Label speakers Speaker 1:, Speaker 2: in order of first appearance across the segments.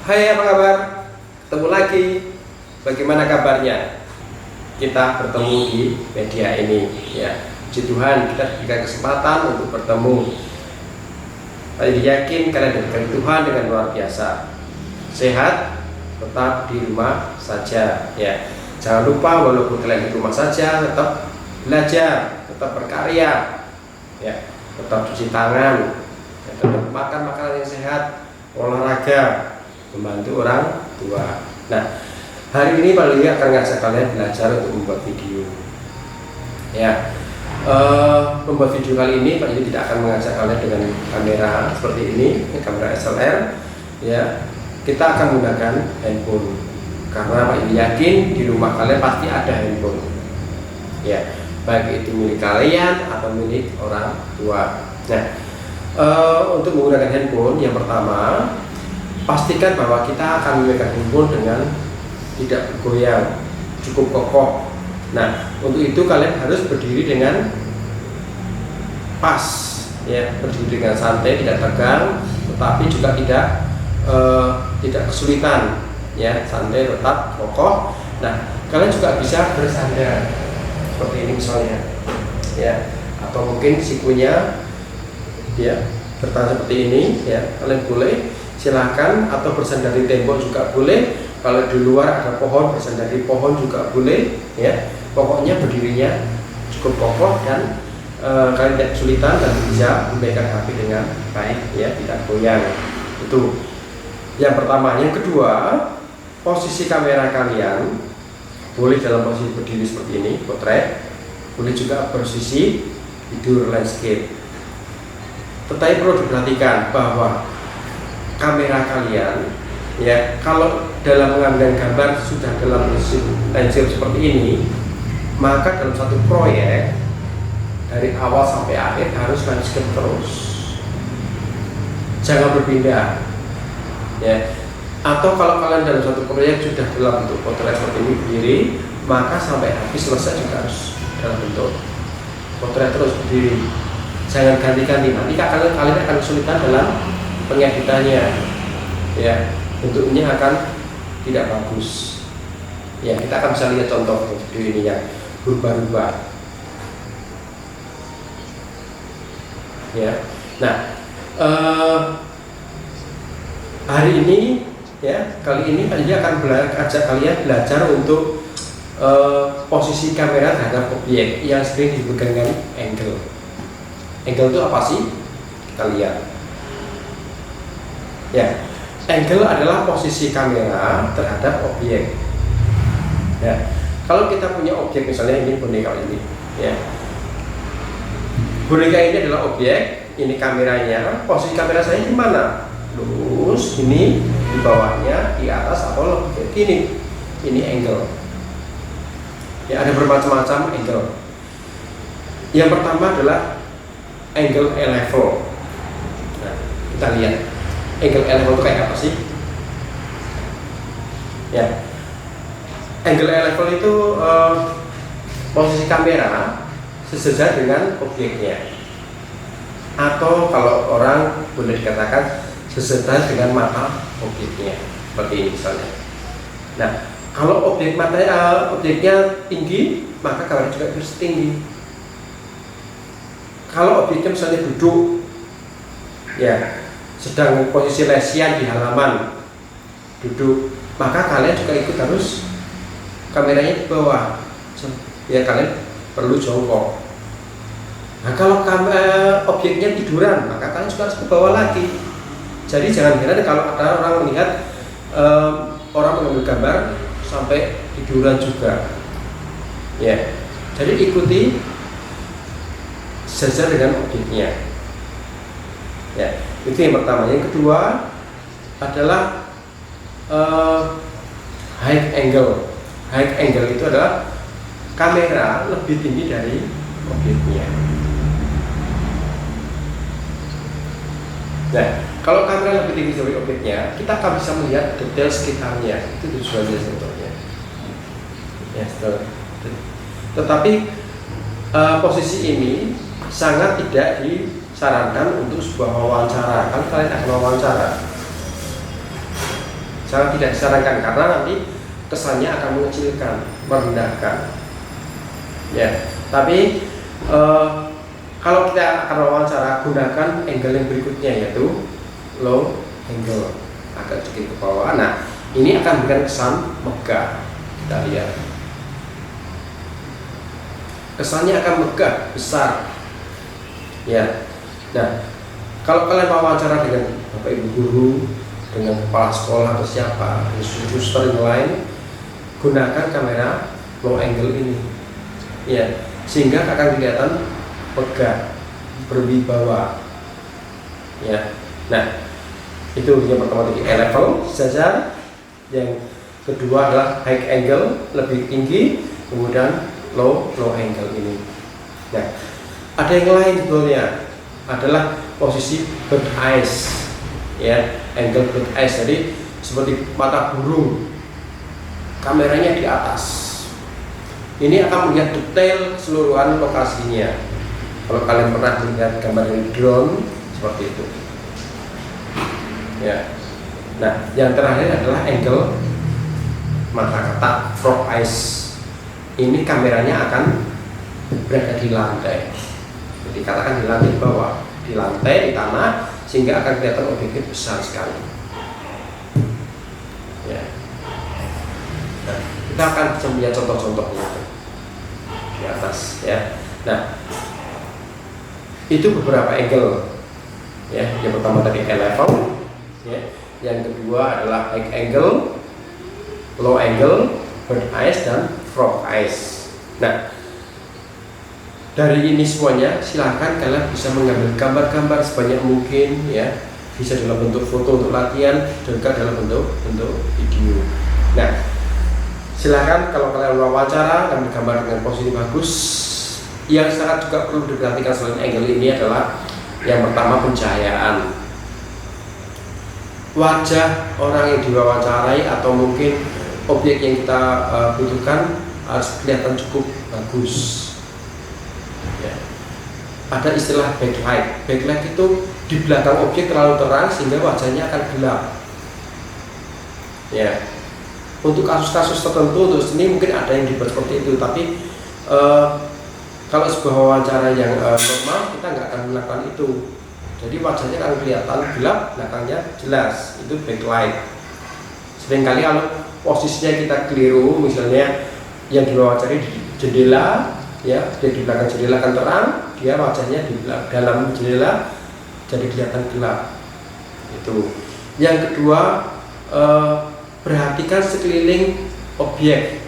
Speaker 1: Hai, apa kabar? Ketemu lagi. Bagaimana kabarnya? Kita bertemu di media ini, ya. Puji Tuhan, kita diberikan kesempatan untuk bertemu. Saya yakin kalian diberikan Tuhan dengan luar biasa. Sehat, tetap di rumah saja, ya. Jangan lupa walaupun kalian di rumah saja, tetap belajar, tetap berkarya, ya. Tetap cuci tangan, ya, tetap makan makanan yang sehat, olahraga, membantu orang tua. Nah, hari ini Pak Lia akan ngajak kalian belajar untuk membuat video. Ya, membuat video kali ini Pak Lia tidak akan mengajak kalian dengan kamera seperti ini, kamera SLR. Ya, kita akan menggunakan handphone karena Pak Lia yakin di rumah kalian pasti ada handphone. Ya, baik itu milik kalian atau milik orang tua. Nah, untuk menggunakan handphone yang pertama, pastikan bahwa kita akan memegang handphone dengan tidak bergoyang, cukup kokoh. Nah, untuk itu kalian harus berdiri dengan pas, ya, berdiri dengan santai, tidak tegang, tetapi juga tidak kesulitan, ya, santai tetap kokoh. Nah, kalian juga bisa bersandar seperti ini misalnya, ya, atau mungkin sikunya, ya, bertahan seperti ini, ya, kalian boleh. Silahkan, atau bersandar di tembok juga boleh. Kalau di luar ada pohon, bersandar di pohon juga boleh, ya. Pokoknya berdirinya cukup kokoh dan kalian tidak kesulitan dan bisa memegang HP dengan baik, ya, tidak goyang. Itu yang pertama. Yang kedua, posisi kamera kalian boleh dalam posisi berdiri seperti ini, potret, boleh juga posisi tidur landscape. Tetapi perlu diperhatikan bahwa kamera kalian, ya, kalau dalam mengambil gambar sudah dalam posisi landscape seperti ini, maka dalam satu proyek dari awal sampai akhir harus landscape terus, jangan berpindah, ya. Atau kalau kalian dalam satu proyek sudah dalam bentuk potret seperti ini berdiri, maka sampai habis selesai juga harus dalam bentuk potret terus berdiri, jangan ganti-ganti. Nanti kalian akan kesulitan dalam pengeditannya, ya, bentuknya akan tidak bagus. Ya, kita akan bisa lihat contoh video ini yang berubah-ubah, ya. Nah, hari ini, ya, kali ini Pak Lia akan ajak kalian belajar untuk posisi kamera terhadap objek yang sering disebut dengan angle. Angle itu apa sih? Kita lihat. Ya, angle adalah posisi kamera terhadap objek. Ya, kalau kita punya objek, misalnya ini boneka ini, ya, boneka ini adalah objek, ini kameranya. Posisi kamera saya di mana? Lurus, ini di bawahnya, di atas, atau lebih kayak gini. Ini angle. Ya, ada bermacam-macam angle. Yang pertama adalah angle level. Nah, kita lihat. Angle level itu kayak apa sih? Ya, angle level itu posisi kamera sejajar dengan objeknya, atau kalau orang boleh dikatakan sejajar dengan mata objeknya, seperti ini misalnya. Nah, kalau objeknya tinggi, maka kamera juga harus tinggi. Kalau objeknya misalnya duduk, ya, sedang posisi lesian di halaman, duduk, maka kalian juga ikut harus kameranya di bawah, ya, kalian perlu jongkok. Nah, kalau objeknya tiduran, maka kalian juga harus ke bawah lagi. Jadi jangan heran kalau ada orang melihat orang mengambil gambar sampai tiduran juga, ya. Jadi ikuti sejajar dengan objeknya, ya. Itu yang pertama. Yang kedua adalah high angle. High angle itu adalah kamera lebih tinggi dari objeknya. Nah, kalau kamera lebih tinggi dari objeknya, kita akan bisa melihat detail sekitarnya. Itu tujuannya sebetulnya, ya. Tetapi posisi ini sangat tidak disarankan untuk sebuah wawancara. Kan kalian akan wawancara, sangat tidak disarankan karena nanti kesannya akan mengecilkan, merendahkan. Ya, tapi kalau kita akan wawancara, gunakan angle yang berikutnya, yaitu low angle, agak sedikit ke bawah. Nah, ini akan memberikan kesan megah. Kita lihat, kesannya akan megah, besar. Ya, nah, kalau kalian wawancara dengan bapak ibu guru, dengan kepala sekolah atau siapa, suster yang lain, gunakan kamera low angle ini, ya, sehingga akan kelihatan megah, berwibawa. Ya, nah, itu yang pertama tadi eye level sejajar, yang kedua adalah high angle, lebih tinggi, kemudian low angle ini. Nah, ada yang lain sebetulnya, adalah posisi bird eyes, ya, angle bird eyes. Jadi seperti mata burung, kameranya di atas. Ini akan melihat detail keseluruhan lokasinya. Kalau kalian pernah melihat gambar dari drone seperti itu. Ya. Nah, yang terakhir adalah angle mata katak, frog eyes. Ini kameranya akan berada di lantai. Jadi katakan di lantai bawah, di lantai, di tanah, sehingga akan kelihatan objeknya besar sekali. Ya. Nah, kita akan bisa melihat contoh-contohnya di atas, ya. Nah, itu beberapa angle, ya. Yang pertama tadi eye level, ya. Yang kedua adalah high angle, low angle, bird eyes, dan frog eyes. Nah, dari ini semuanya silahkan kalian bisa mengambil gambar-gambar sebanyak mungkin, ya. Bisa dalam bentuk foto untuk latihan, juga dalam bentuk video. Nah, silahkan kalau kalian wawancara dan gambar dengan posisi bagus. Yang sangat juga perlu diperhatikan selain angle ini adalah yang pertama pencahayaan. Wajah orang yang diwawancarai atau mungkin objek yang kita butuhkan harus kelihatan cukup bagus. Ya. Ada istilah backlight. Backlight itu di belakang objek terlalu terang sehingga wajahnya akan gelap. Ya. Untuk kasus-kasus tertentu, untuk seni mungkin ada yang dibuat seperti itu, tapi kalau sebuah wawancara yang normal kita nggak akan melakukan itu. Jadi wajahnya akan kelihatan gelap, belakangnya jelas. Itu backlight. Seringkali kalau posisinya kita keliru, misalnya yang diwawancari di jendela, ya, dia di belakang jendela akan terang, dia wajahnya di dalam jendela jadi kelihatan gelap. Itu. Yang kedua, perhatikan sekeliling objek.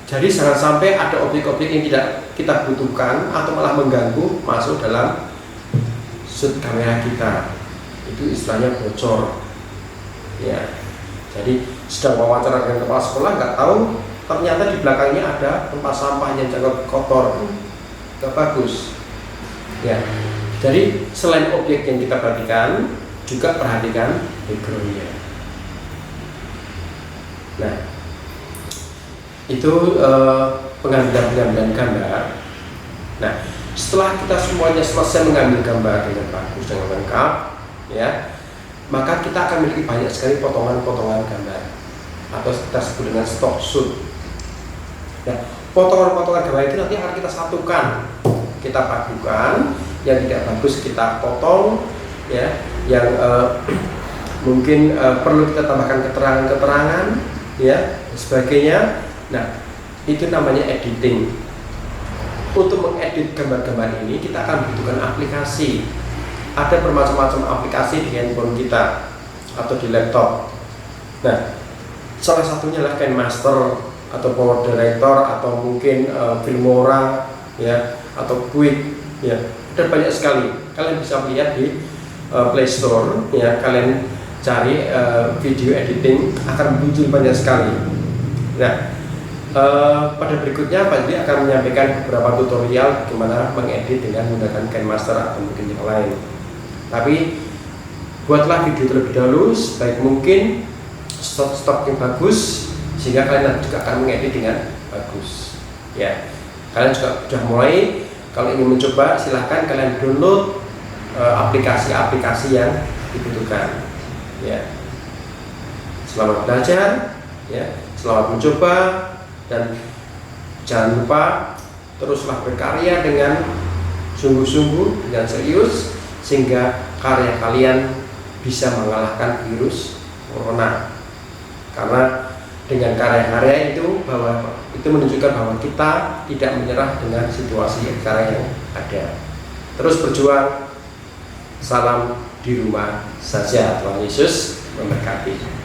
Speaker 1: Jadi jangan sampai ada objek-objek yang tidak kita butuhkan atau malah mengganggu masuk dalam shoot kamera kita. Itu istilahnya bocor. Ya. Jadi sedang wawancara dengan kepala sekolah, nggak tahu ternyata di belakangnya ada tempat sampah yang sangat kotor, nggak bagus. Ya. Jadi selain objek yang kita perhatikan, juga perhatikan backgroundnya. Nah, itu pengambilan gambar. Nah, setelah kita semuanya selesai mengambil gambar dengan bagus, dengan lengkap, ya, maka kita akan memiliki banyak sekali potongan-potongan gambar atau kita sebut dengan stock shoot. Nah, potongan-potongan gambar itu nanti akan kita satukan, kita padukan. Yang tidak bagus kita potong, ya, yang mungkin perlu kita tambahkan keterangan-keterangan, ya, sebagainya. Nah, itu namanya editing. Untuk mengedit gambar-gambar ini kita akan membutuhkan aplikasi. Ada bermacam-macam aplikasi di handphone kita atau di laptop. Nah, salah satunya adalah KineMaster atau Power Director atau mungkin Filmora, ya, atau Quick, ya. Ada banyak sekali. Kalian bisa lihat di Play Store, ya. Kalian cari video editing, akan muncul banyak sekali. Nah, pada berikutnya Pak Juli akan menyampaikan beberapa tutorial bagaimana mengedit dengan menggunakan KineMaster atau mungkin yang lain. Tapi buatlah video terlebih dahulu sebaik mungkin, stok yang bagus, sehingga kalian juga akan mengedit dengan bagus. Ya, kalian juga sudah mulai. Kalau ingin mencoba, silahkan kalian download aplikasi-aplikasi yang dibutuhkan. Ya. Selamat belajar, ya, selamat mencoba, dan jangan lupa teruslah berkarya dengan sungguh-sungguh, dengan serius, sehingga karya kalian bisa mengalahkan virus corona. Karena dengan karya-karya itu menunjukkan bahwa kita tidak menyerah dengan situasi yang sekarang yang ada. Terus berjuang. Salam di rumah saja. Tuhan Yesus memberkati.